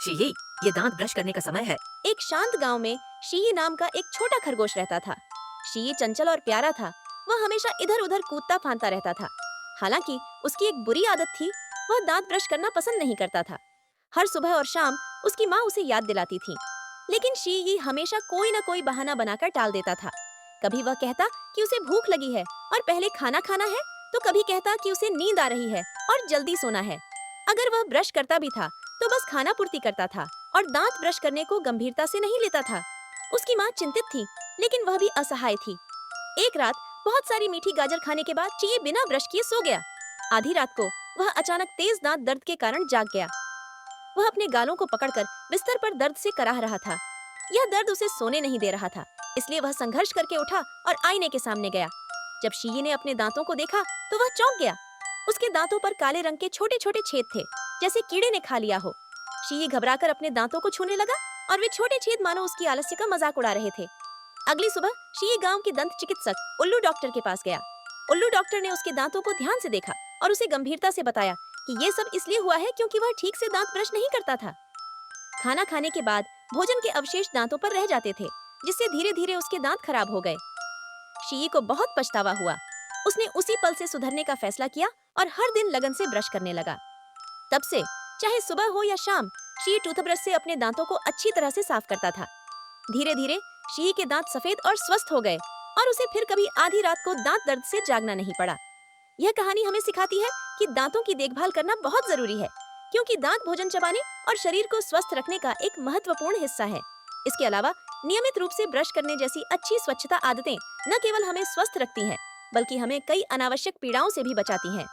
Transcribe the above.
शीही, ये दांत ब्रश करने का समय है। एक शांत गांव में शीई नाम का एक छोटा खरगोश रहता था। शीई चंचल और प्यारा था। वह हमेशा इधर उधर कूदता फांदता रहता था। हालांकि उसकी एक बुरी आदत थी, वह दांत ब्रश करना पसंद नहीं करता था। हर सुबह और शाम उसकी माँ उसे याद दिलाती थी, लेकिन शीई हमेशा कोई न कोई बहाना बनाकर टाल देता था। कभी वह कहता कि उसे भूख लगी है और पहले खाना खाना है, तो कभी कहता कि उसे नींद आ रही है और जल्दी सोना है। अगर वह ब्रश करता भी था तो बस खाना पूर्ति करता था और दांत ब्रश करने को गंभीरता से नहीं लेता था। उसकी माँ चिंतित थी, लेकिन वह भी असहाय थी। एक रात बहुत सारी मीठी गाजर खाने के बाद चीए बिना ब्रश किए सो गया। आधी रात को वह अचानक तेज दांत दर्द के कारण जाग गया। वह अपने गालों को पकड़कर बिस्तर पर दर्द से कराह रहा था। यह दर्द उसे सोने नहीं दे रहा था, इसलिए वह संघर्ष करके उठा और आईने के सामने गया। जब शीई ने अपने दांतों को देखा तो वह चौंक गया। उसके दांतों पर काले रंग के छोटे छोटे छेद थे, जैसे कीड़े ने खा लिया हो। शीई घबराकर अपने दांतों को छूने लगा और वे छोटे छेद मानो उसकी आलस्य का मजाक उड़ा रहे थे। अगली सुबह शीई गांव के दंत चिकित्सक उल्लू डॉक्टर के पास गया। उल्लू डॉक्टर ने उसके दांतों को ध्यान से देखा और उसे गंभीरता से बताया कि ये सब इसलिए हुआ है क्योंकि वह ठीक से दांत ब्रश नहीं करता था। खाना खाने के बाद भोजन के अवशेष दांतों पर रह जाते थे, जिससे धीरे धीरे उसके दांत खराब हो गए। शीई को बहुत पछतावा हुआ। उसने उसी पल से सुधरने का फैसला किया और हर दिन लगन से ब्रश करने लगा। तब से चाहे सुबह हो या शाम, शी टूथब्रश से अपने दांतों को अच्छी तरह से साफ करता था। धीरे धीरे शी के दांत सफेद और स्वस्थ हो गए और उसे फिर कभी आधी रात को दांत दर्द से जागना नहीं पड़ा। यह कहानी हमें सिखाती है कि दांतों की देखभाल करना बहुत जरूरी है, क्योंकि दांत भोजन चबाने और शरीर को स्वस्थ रखने का एक महत्वपूर्ण हिस्सा है। इसके अलावा नियमित रूप से ब्रश करने जैसी अच्छी स्वच्छता आदतें न केवल हमें स्वस्थ रखती हैं, बल्कि हमें कई अनावश्यक पीड़ाओं से भी बचाती हैं।